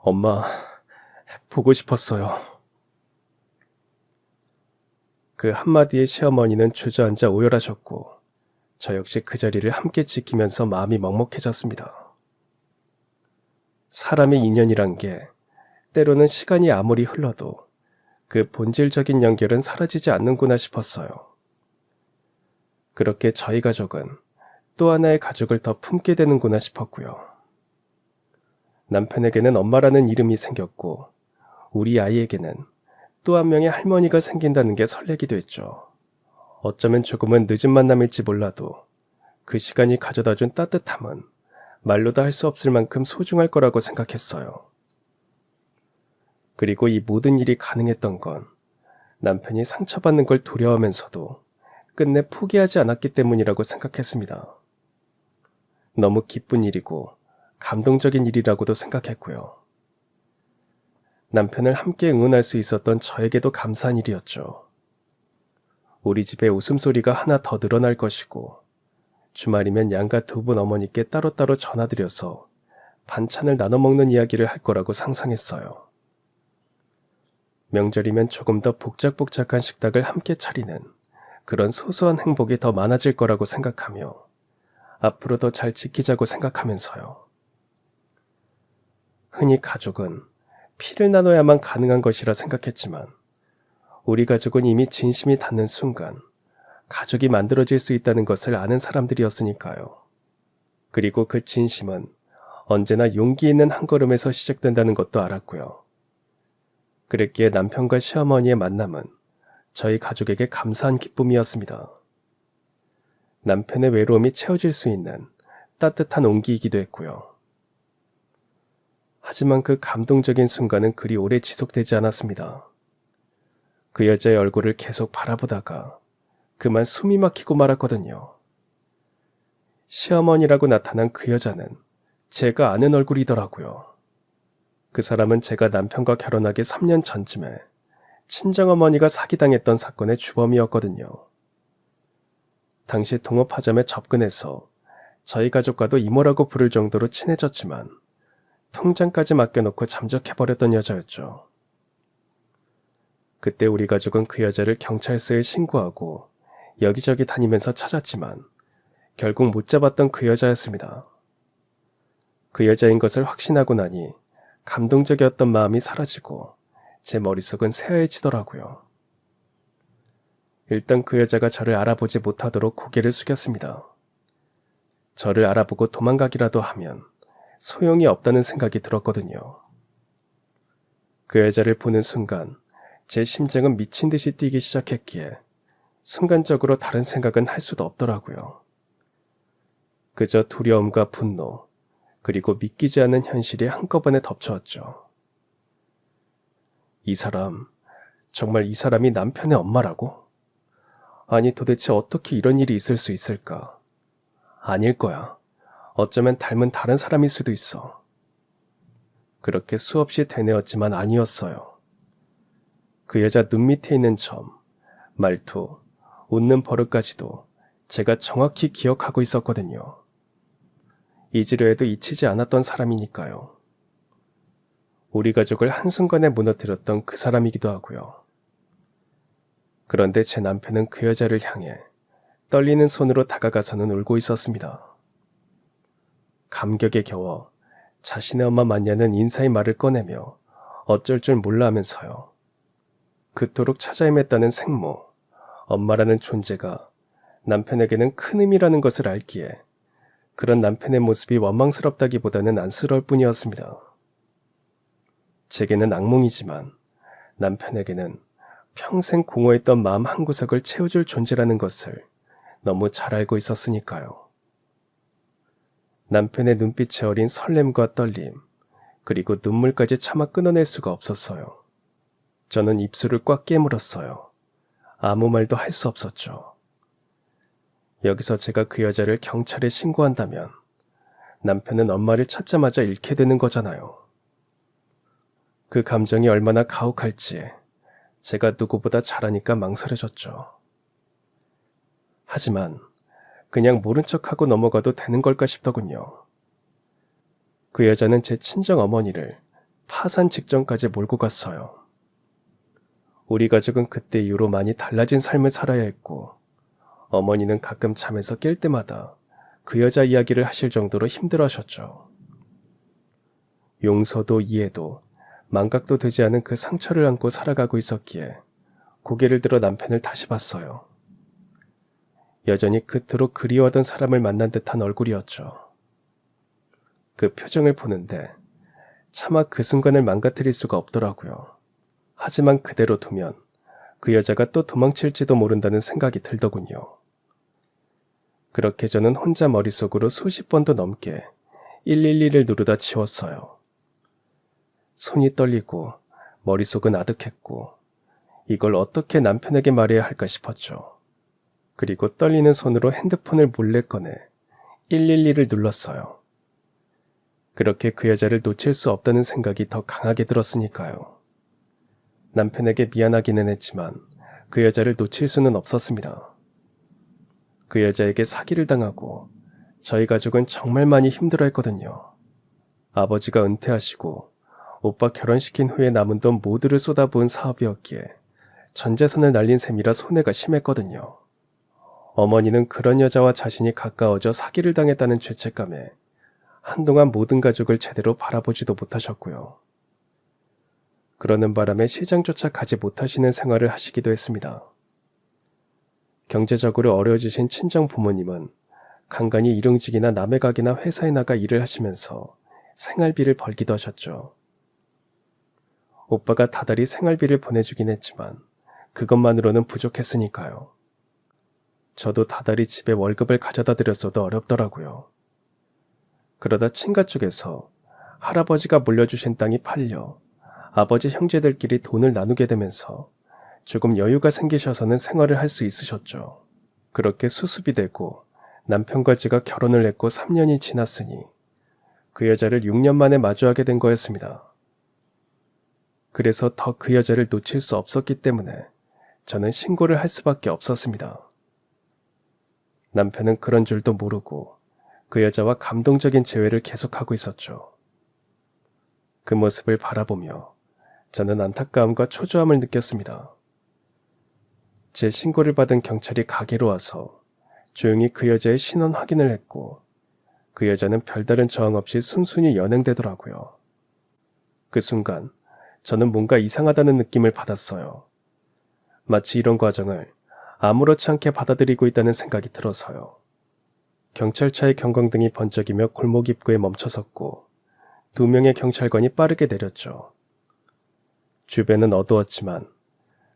엄마, 보고 싶었어요. 그 한마디에 시어머니는 주저앉아 오열하셨고 저 역시 그 자리를 함께 지키면서 마음이 먹먹해졌습니다. 사람의 인연이란 게 때로는 시간이 아무리 흘러도 그 본질적인 연결은 사라지지 않는구나 싶었어요. 그렇게 저희 가족은 또 하나의 가족을 더 품게 되는구나 싶었고요. 남편에게는 엄마라는 이름이 생겼고 우리 아이에게는 또 한 명의 할머니가 생긴다는 게 설레기도 했죠. 어쩌면 조금은 늦은 만남일지 몰라도 그 시간이 가져다준 따뜻함은 말로도 할 수 없을 만큼 소중할 거라고 생각했어요. 그리고 이 모든 일이 가능했던 건 남편이 상처받는 걸 두려워하면서도 끝내 포기하지 않았기 때문이라고 생각했습니다. 너무 기쁜 일이고 감동적인 일이라고도 생각했고요. 남편을 함께 응원할 수 있었던 저에게도 감사한 일이었죠. 우리 집에 웃음소리가 하나 더 늘어날 것이고 주말이면 양가 두 분 어머니께 따로따로 전화드려서 반찬을 나눠 먹는 이야기를 할 거라고 상상했어요. 명절이면 조금 더 복작복작한 식탁을 함께 차리는 그런 소소한 행복이 더 많아질 거라고 생각하며 앞으로 더 잘 지키자고 생각하면서요. 흔히 가족은 피를 나눠야만 가능한 것이라 생각했지만 우리 가족은 이미 진심이 닿는 순간 가족이 만들어질 수 있다는 것을 아는 사람들이었으니까요. 그리고 그 진심은 언제나 용기 있는 한 걸음에서 시작된다는 것도 알았고요. 그랬기에 남편과 시어머니의 만남은 저희 가족에게 감사한 기쁨이었습니다. 남편의 외로움이 채워질 수 있는 따뜻한 온기이기도 했고요. 하지만 그 감동적인 순간은 그리 오래 지속되지 않았습니다. 그 여자의 얼굴을 계속 바라보다가 그만 숨이 막히고 말았거든요. 시어머니라고 나타난 그 여자는 제가 아는 얼굴이더라고요. 그 사람은 제가 남편과 결혼하기 3년 전쯤에 친정어머니가 사기당했던 사건의 주범이었거든요. 당시 동업하점에 접근해서 저희 가족과도 이모라고 부를 정도로 친해졌지만 통장까지 맡겨놓고 잠적해버렸던 여자였죠. 그때 우리 가족은 그 여자를 경찰서에 신고하고 여기저기 다니면서 찾았지만 결국 못 잡았던 그 여자였습니다. 그 여자인 것을 확신하고 나니 감동적이었던 마음이 사라지고 제 머릿속은 새하얘지더라고요. 일단 그 여자가 저를 알아보지 못하도록 고개를 숙였습니다. 저를 알아보고 도망가기라도 하면 소용이 없다는 생각이 들었거든요. 그 여자를 보는 순간 제 심장은 미친 듯이 뛰기 시작했기에 순간적으로 다른 생각은 할 수도 없더라고요. 그저 두려움과 분노, 그리고 믿기지 않는 현실이 한꺼번에 덮쳐왔죠. 이 사람, 정말 이 사람이 남편의 엄마라고? 아니 도대체 어떻게 이런 일이 있을 수 있을까? 아닐 거야. 어쩌면 닮은 다른 사람일 수도 있어. 그렇게 수없이 되뇌었지만 아니었어요. 그 여자 눈 밑에 있는 점, 말투, 웃는 버릇까지도 제가 정확히 기억하고 있었거든요. 잊으려 해도 잊히지 않았던 사람이니까요. 우리 가족을 한순간에 무너뜨렸던 그 사람이기도 하고요. 그런데 제 남편은 그 여자를 향해 떨리는 손으로 다가가서는 울고 있었습니다. 감격에 겨워 자신의 엄마 맞냐는 인사의 말을 꺼내며 어쩔 줄 몰라 하면서요. 그토록 찾아 헤맸다는 생모, 엄마라는 존재가 남편에게는 큰 의미라는 것을 알기에 그런 남편의 모습이 원망스럽다기보다는 안쓰러울 뿐이었습니다. 제게는 악몽이지만 남편에게는 평생 공허했던 마음 한구석을 채워줄 존재라는 것을 너무 잘 알고 있었으니까요. 남편의 눈빛에 어린 설렘과 떨림, 그리고 눈물까지 차마 끊어낼 수가 없었어요. 저는 입술을 꽉 깨물었어요. 아무 말도 할 수 없었죠. 여기서 제가 그 여자를 경찰에 신고한다면 남편은 엄마를 찾자마자 잃게 되는 거잖아요. 그 감정이 얼마나 가혹할지 제가 누구보다 잘 아니까 망설여졌죠. 하지만 그냥 모른 척하고 넘어가도 되는 걸까 싶더군요. 그 여자는 제 친정 어머니를 파산 직전까지 몰고 갔어요. 우리 가족은 그때 이후로 많이 달라진 삶을 살아야 했고 어머니는 가끔 잠에서 깰 때마다 그 여자 이야기를 하실 정도로 힘들어하셨죠. 용서도 이해도 망각도 되지 않은 그 상처를 안고 살아가고 있었기에 고개를 들어 남편을 다시 봤어요. 여전히 그토록 그리워하던 사람을 만난 듯한 얼굴이었죠. 그 표정을 보는데 차마 그 순간을 망가뜨릴 수가 없더라고요. 하지만 그대로 두면 그 여자가 또 도망칠지도 모른다는 생각이 들더군요. 그렇게 저는 혼자 머릿속으로 수십 번도 넘게 112를 누르다 치웠어요. 손이 떨리고 머릿속은 아득했고 이걸 어떻게 남편에게 말해야 할까 싶었죠. 그리고 떨리는 손으로 핸드폰을 몰래 꺼내 112를 눌렀어요. 그렇게 그 여자를 놓칠 수 없다는 생각이 더 강하게 들었으니까요. 남편에게 미안하기는 했지만 그 여자를 놓칠 수는 없었습니다. 그 여자에게 사기를 당하고 저희 가족은 정말 많이 힘들어했거든요. 아버지가 은퇴하시고 오빠 결혼시킨 후에 남은 돈 모두를 쏟아부은 사업이었기에 전 재산을 날린 셈이라 손해가 심했거든요. 어머니는 그런 여자와 자신이 가까워져 사기를 당했다는 죄책감에 한동안 모든 가족을 제대로 바라보지도 못하셨고요. 그러는 바람에 시장조차 가지 못하시는 생활을 하시기도 했습니다. 경제적으로 어려워지신 친정 부모님은 간간히 일용직이나 남의 가게나 회사에 나가 일을 하시면서 생활비를 벌기도 하셨죠. 오빠가 다달이 생활비를 보내주긴 했지만 그것만으로는 부족했으니까요. 저도 다달이 집에 월급을 가져다 드렸어도 어렵더라고요. 그러다 친가 쪽에서 할아버지가 물려주신 땅이 팔려 아버지 형제들끼리 돈을 나누게 되면서 조금 여유가 생기셔서는 생활을 할 수 있으셨죠. 그렇게 수습이 되고 남편과 제가 결혼을 했고 3년이 지났으니 그 여자를 6년 만에 마주하게 된 거였습니다. 그래서 더 그 여자를 놓칠 수 없었기 때문에 저는 신고를 할 수밖에 없었습니다. 남편은 그런 줄도 모르고 그 여자와 감동적인 재회를 계속하고 있었죠. 그 모습을 바라보며 저는 안타까움과 초조함을 느꼈습니다. 제 신고를 받은 경찰이 가게로 와서 조용히 그 여자의 신원 확인을 했고 그 여자는 별다른 저항 없이 순순히 연행되더라고요. 그 순간 저는 뭔가 이상하다는 느낌을 받았어요. 마치 이런 과정을 아무렇지 않게 받아들이고 있다는 생각이 들어서요. 경찰차의 경광등이 번쩍이며 골목 입구에 멈춰섰고 2명의 경찰관이 빠르게 내렸죠. 주변은 어두웠지만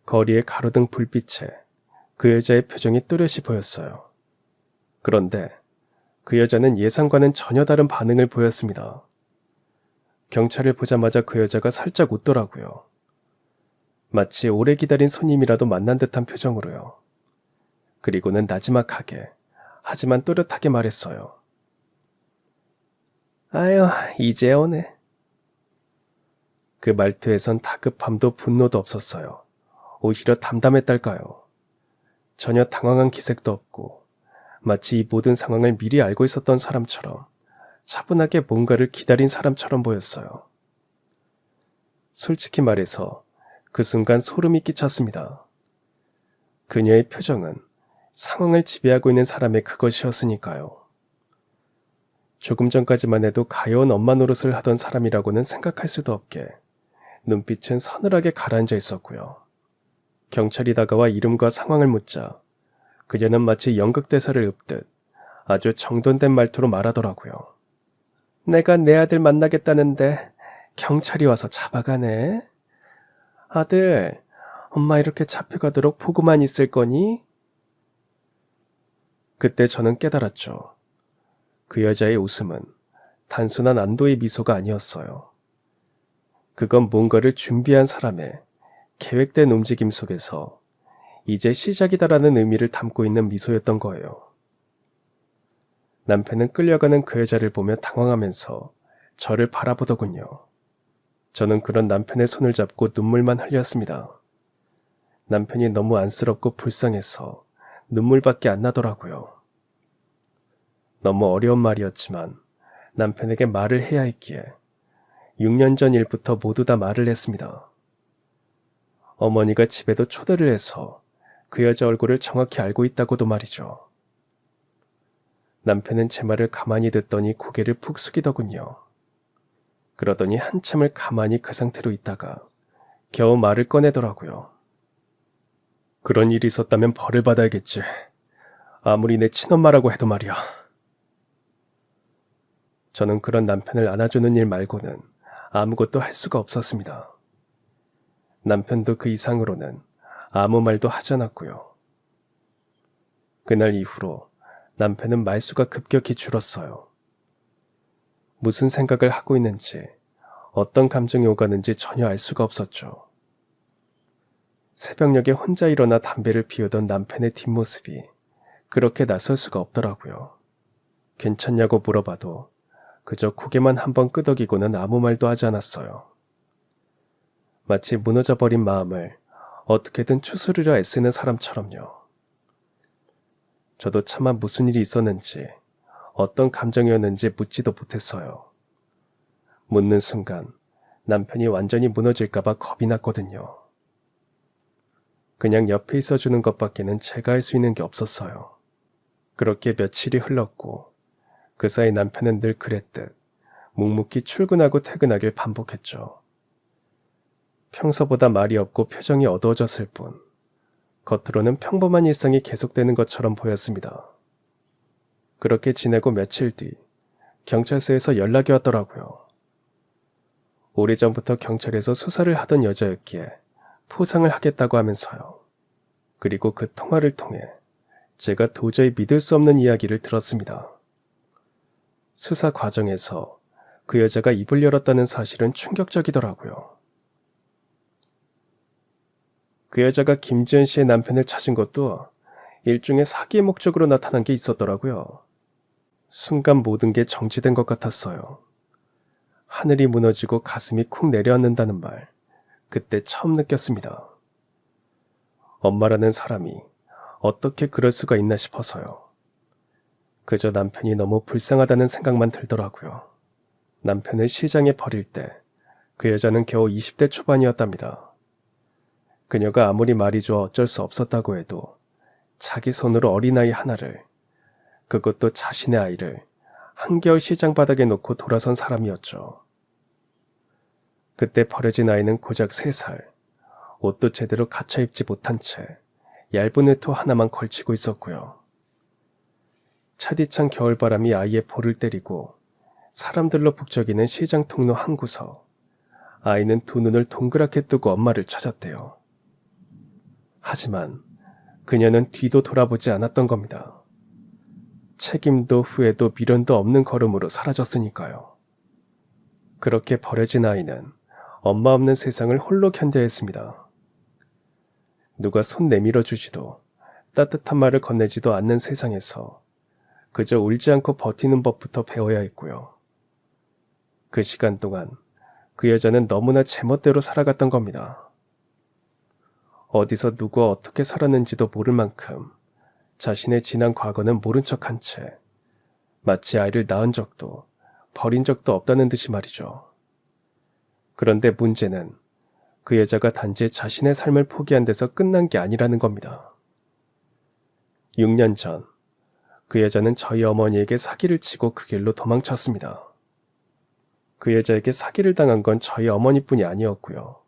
거리의 가로등 불빛에 그 여자의 표정이 또렷이 보였어요. 그런데 그 여자는 예상과는 전혀 다른 반응을 보였습니다. 경찰을 보자마자 그 여자가 살짝 웃더라고요. 마치 오래 기다린 손님이라도 만난 듯한 표정으로요. 그리고는 나지막하게 하지만 또렷하게 말했어요. 아유, 이제 오네. 그 말투에선 다급함도 분노도 없었어요. 오히려 담담했달까요. 전혀 당황한 기색도 없고 마치 이 모든 상황을 미리 알고 있었던 사람처럼 차분하게 뭔가를 기다린 사람처럼 보였어요. 솔직히 말해서 그 순간 소름이 끼쳤습니다. 그녀의 표정은 상황을 지배하고 있는 사람의 그것이었으니까요. 조금 전까지만 해도 가여운 엄마 노릇을 하던 사람이라고는 생각할 수도 없게 눈빛은 서늘하게 가라앉아 있었고요. 경찰이 다가와 이름과 상황을 묻자 그녀는 마치 연극대사를 읊듯 아주 정돈된 말투로 말하더라고요. 내가 내 아들 만나겠다는데 경찰이 와서 잡아가네. 아들, 엄마 이렇게 잡혀가도록 보고만 있을 거니? 그때 저는 깨달았죠. 그 여자의 웃음은 단순한 안도의 미소가 아니었어요. 그건 뭔가를 준비한 사람의 계획된 움직임 속에서 이제 시작이다라는 의미를 담고 있는 미소였던 거예요. 남편은 끌려가는 그 여자를 보며 당황하면서 저를 바라보더군요. 저는 그런 남편의 손을 잡고 눈물만 흘렸습니다. 남편이 너무 안쓰럽고 불쌍해서 눈물밖에 안 나더라고요. 너무 어려운 말이었지만 남편에게 말을 해야 했기에 6년 전 일부터 모두 다 말을 했습니다. 어머니가 집에도 초대를 해서 그 여자 얼굴을 정확히 알고 있다고도 말이죠. 남편은 제 말을 가만히 듣더니 고개를 푹 숙이더군요. 그러더니 한참을 가만히 그 상태로 있다가 겨우 말을 꺼내더라고요. 그런 일이 있었다면 벌을 받아야겠지. 아무리 내 친엄마라고 해도 말이야. 저는 그런 남편을 안아주는 일 말고는 아무것도 할 수가 없었습니다. 남편도 그 이상으로는 아무 말도 하지 않았고요. 그날 이후로 남편은 말수가 급격히 줄었어요. 무슨 생각을 하고 있는지, 어떤 감정이 오가는지 전혀 알 수가 없었죠. 새벽녘에 혼자 일어나 담배를 피우던 남편의 뒷모습이 그렇게 낯설 수가 없더라고요. 괜찮냐고 물어봐도 그저 고개만 한번 끄덕이고는 아무 말도 하지 않았어요. 마치 무너져버린 마음을 어떻게든 추스르려 애쓰는 사람처럼요. 저도 차마 무슨 일이 있었는지, 어떤 감정이었는지 묻지도 못했어요. 묻는 순간 남편이 완전히 무너질까봐 겁이 났거든요. 그냥 옆에 있어주는 것밖에는 제가 할 수 있는 게 없었어요. 그렇게 며칠이 흘렀고 그 사이 남편은 늘 그랬듯 묵묵히 출근하고 퇴근하길 반복했죠. 평소보다 말이 없고 표정이 어두워졌을 뿐 겉으로는 평범한 일상이 계속되는 것처럼 보였습니다. 그렇게 지내고 며칠 뒤 경찰서에서 연락이 왔더라고요. 오래전부터 경찰에서 수사를 하던 여자였기에 포상을 하겠다고 하면서요. 그리고 그 통화를 통해 제가 도저히 믿을 수 없는 이야기를 들었습니다. 수사 과정에서 그 여자가 입을 열었다는 사실은 충격적이더라고요. 그 여자가 김지연 씨의 남편을 찾은 것도 일종의 사기의 목적으로 나타난 게 있었더라고요. 순간 모든 게 정지된 것 같았어요. 하늘이 무너지고 가슴이 쿵 내려앉는다는 말, 그때 처음 느꼈습니다. 엄마라는 사람이 어떻게 그럴 수가 있나 싶어서요. 그저 남편이 너무 불쌍하다는 생각만 들더라고요. 남편을 시장에 버릴 때 그 여자는 겨우 20대 초반이었답니다. 그녀가 아무리 말이 좋아 어쩔 수 없었다고 해도 자기 손으로 어린아이 하나를, 그것도 자신의 아이를 한겨울 시장 바닥에 놓고 돌아선 사람이었죠. 그때 버려진 아이는 고작 3살, 옷도 제대로 갖춰 입지 못한 채 얇은 외투 하나만 걸치고 있었고요. 차디찬 겨울바람이 아이의 볼을 때리고 사람들로 북적이는 시장 통로 한 구석, 아이는 두 눈을 동그랗게 뜨고 엄마를 찾았대요. 하지만 그녀는 뒤도 돌아보지 않았던 겁니다. 책임도 후회도 미련도 없는 걸음으로 사라졌으니까요. 그렇게 버려진 아이는 엄마 없는 세상을 홀로 견뎌야 했습니다. 누가 손 내밀어 주지도 따뜻한 말을 건네지도 않는 세상에서 그저 울지 않고 버티는 법부터 배워야 했고요. 그 시간 동안 그 여자는 너무나 제멋대로 살아갔던 겁니다. 어디서 누가 어떻게 살았는지도 모를 만큼 자신의 지난 과거는 모른 척한 채 마치 아이를 낳은 적도 버린 적도 없다는 듯이 말이죠. 그런데 문제는 그 여자가 단지 자신의 삶을 포기한 데서 끝난 게 아니라는 겁니다. 6년 전 그 여자는 저희 어머니에게 사기를 치고 그 길로 도망쳤습니다. 그 여자에게 사기를 당한 건 저희 어머니뿐이 아니었고요.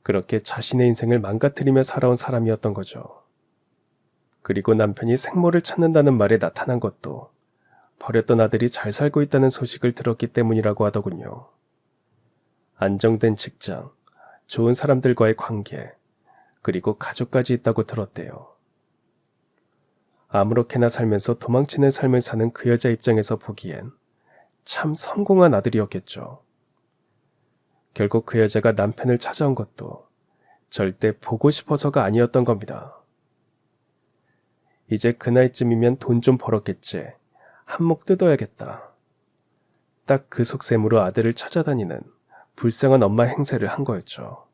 그렇게 자신의 인생을 망가뜨리며 살아온 사람이었던 거죠. 그리고 남편이 생모를 찾는다는 말에 나타난 것도 버렸던 아들이 잘 살고 있다는 소식을 들었기 때문이라고 하더군요. 안정된 직장, 좋은 사람들과의 관계, 그리고 가족까지 있다고 들었대요. 아무렇게나 살면서 도망치는 삶을 사는 그 여자 입장에서 보기엔 참 성공한 아들이었겠죠. 결국 그 여자가 남편을 찾아온 것도 절대 보고 싶어서가 아니었던 겁니다. 이제 그 나이쯤이면 돈 좀 벌었겠지. 한몫 뜯어야겠다. 딱 그 속셈으로 아들을 찾아다니는 불쌍한 엄마 행세를 한 거였죠.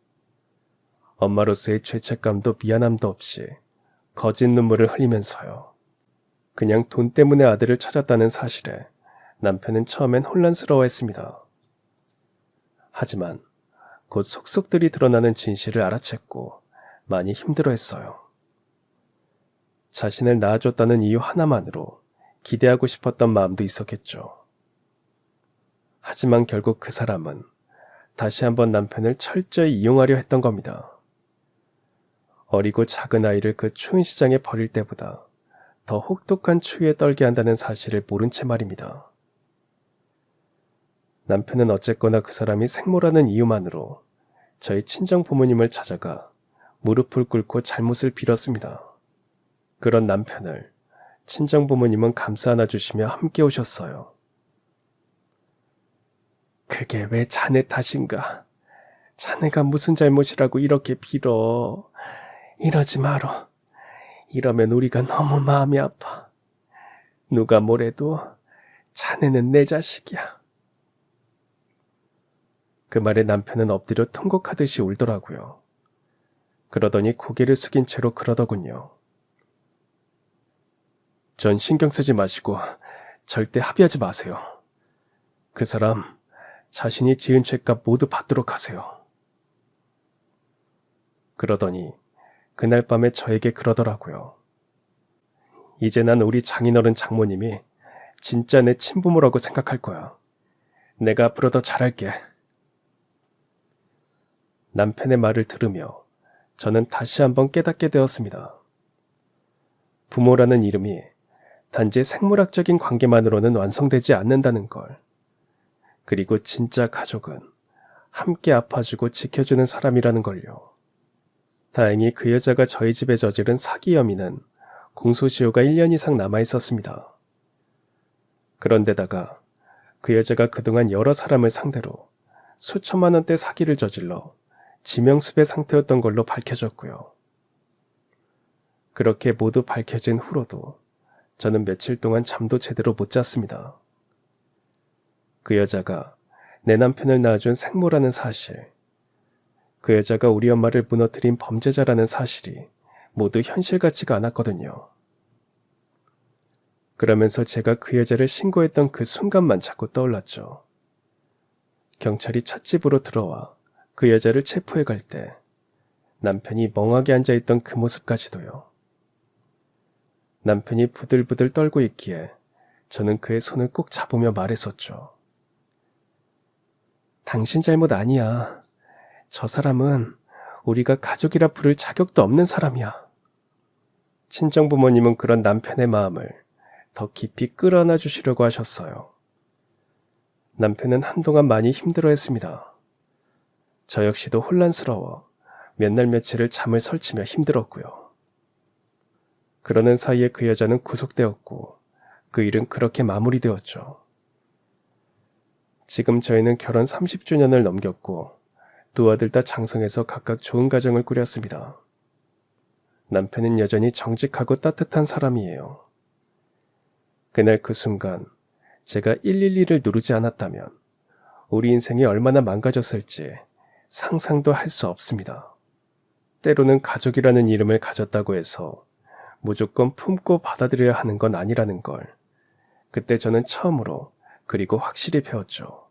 엄마로서의 죄책감도 미안함도 없이 거짓 눈물을 흘리면서요. 그냥 돈 때문에 아들을 찾았다는 사실에 남편은 처음엔 혼란스러워했습니다. 하지만 곧 속속들이 드러나는 진실을 알아챘고 많이 힘들어했어요. 자신을 낳아줬다는 이유 하나만으로 기대하고 싶었던 마음도 있었겠죠. 하지만 결국 그 사람은 다시 한번 남편을 철저히 이용하려 했던 겁니다. 어리고 작은 아이를 그 추운 시장에 버릴 때보다 더 혹독한 추위에 떨게 한다는 사실을 모른 채 말입니다. 남편은 어쨌거나 그 사람이 생모라는 이유만으로 저희 친정 부모님을 찾아가 무릎을 꿇고 잘못을 빌었습니다. 그런 남편을 친정 부모님은 감싸 안아주시며 함께 오셨어요. 그게 왜 자네 탓인가? 자네가 무슨 잘못이라고 이렇게 빌어. 이러지 마라. 이러면 우리가 너무 마음이 아파. 누가 뭐래도 자네는 내 자식이야. 그 말에 남편은 엎드려 통곡하듯이 울더라고요. 그러더니 고개를 숙인 채로 그러더군요. 전 신경 쓰지 마시고 절대 합의하지 마세요. 그 사람 자신이 지은 죄값 모두 받도록 하세요. 그러더니 그날 밤에 저에게 그러더라고요. 이제 난 우리 장인어른 장모님이 진짜 내 친부모라고 생각할 거야. 내가 앞으로 더 잘할게. 남편의 말을 들으며 저는 다시 한번 깨닫게 되었습니다. 부모라는 이름이 단지 생물학적인 관계만으로는 완성되지 않는다는 걸. 그리고 진짜 가족은 함께 아파주고 지켜주는 사람이라는 걸요. 다행히 그 여자가 저희 집에 저지른 사기 혐의는 공소시효가 1년 이상 남아 있었습니다. 그런데다가 그 여자가 그동안 여러 사람을 상대로 수천만 원대 사기를 저질러 지명수배 상태였던 걸로 밝혀졌고요. 그렇게 모두 밝혀진 후로도 저는 며칠 동안 잠도 제대로 못 잤습니다. 그 여자가 내 남편을 낳아준 생모라는 사실, 그 여자가 우리 엄마를 무너뜨린 범죄자라는 사실이 모두 현실 같지가 않았거든요. 그러면서 제가 그 여자를 신고했던 그 순간만 자꾸 떠올랐죠. 경찰이 찻집으로 들어와 그 여자를 체포해 갈 때 남편이 멍하게 앉아있던 그 모습까지도요. 남편이 부들부들 떨고 있기에 저는 그의 손을 꼭 잡으며 말했었죠. 당신 잘못 아니야. 저 사람은 우리가 가족이라 부를 자격도 없는 사람이야. 친정부모님은 그런 남편의 마음을 더 깊이 끌어안아 주시려고 하셨어요. 남편은 한동안 많이 힘들어했습니다. 저 역시도 혼란스러워 몇 날 며칠을 잠을 설치며 힘들었고요. 그러는 사이에 그 여자는 구속되었고 그 일은 그렇게 마무리되었죠. 지금 저희는 결혼 30주년을 넘겼고 두 아들 다 장성해서 각각 좋은 가정을 꾸렸습니다. 남편은 여전히 정직하고 따뜻한 사람이에요. 그날 그 순간 제가 112를 누르지 않았다면 우리 인생이 얼마나 망가졌을지 상상도 할 수 없습니다. 때로는 가족이라는 이름을 가졌다고 해서 무조건 품고 받아들여야 하는 건 아니라는 걸 그때 저는 처음으로 그리고 확실히 배웠죠.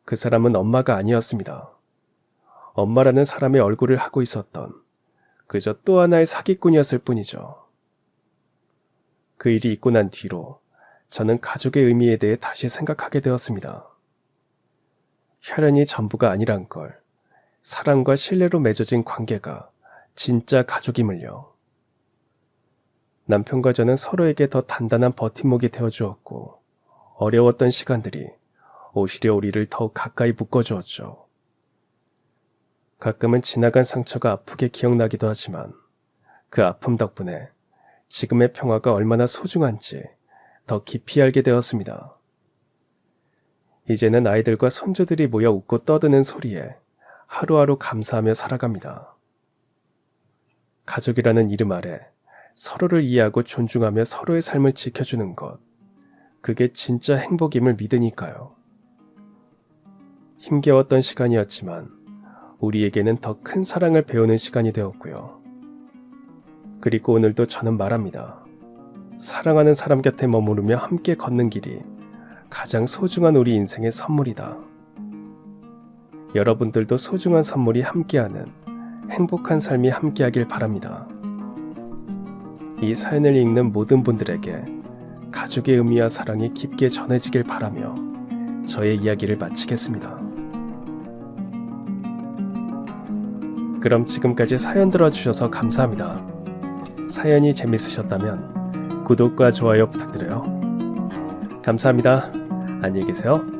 그 사람은 엄마가 아니었습니다. 엄마라는 사람의 얼굴을 하고 있었던 그저 또 하나의 사기꾼이었을 뿐이죠. 그 일이 있고 난 뒤로 저는 가족의 의미에 대해 다시 생각하게 되었습니다. 혈연이 전부가 아니란 걸, 사랑과 신뢰로 맺어진 관계가 진짜 가족임을요. 남편과 저는 서로에게 더 단단한 버팀목이 되어주었고 어려웠던 시간들이 오히려 우리를 더욱 가까이 묶어주었죠. 가끔은 지나간 상처가 아프게 기억나기도 하지만 그 아픔 덕분에 지금의 평화가 얼마나 소중한지 더 깊이 알게 되었습니다. 이제는 아이들과 손주들이 모여 웃고 떠드는 소리에 하루하루 감사하며 살아갑니다. 가족이라는 이름 아래 서로를 이해하고 존중하며 서로의 삶을 지켜주는 것, 그게 진짜 행복임을 믿으니까요. 힘겨웠던 시간이었지만 우리에게는 더 큰 사랑을 배우는 시간이 되었고요. 그리고 오늘도 저는 말합니다. 사랑하는 사람 곁에 머무르며 함께 걷는 길이 가장 소중한 우리 인생의 선물이다. 여러분들도 소중한 선물이 함께하는 행복한 삶이 함께하길 바랍니다. 이 사연을 읽는 모든 분들에게 가족의 의미와 사랑이 깊게 전해지길 바라며 저의 이야기를 마치겠습니다. 그럼 지금까지 사연 들어주셔서 감사합니다. 사연이 재밌으셨다면 구독과 좋아요 부탁드려요. 감사합니다. 안녕히 계세요.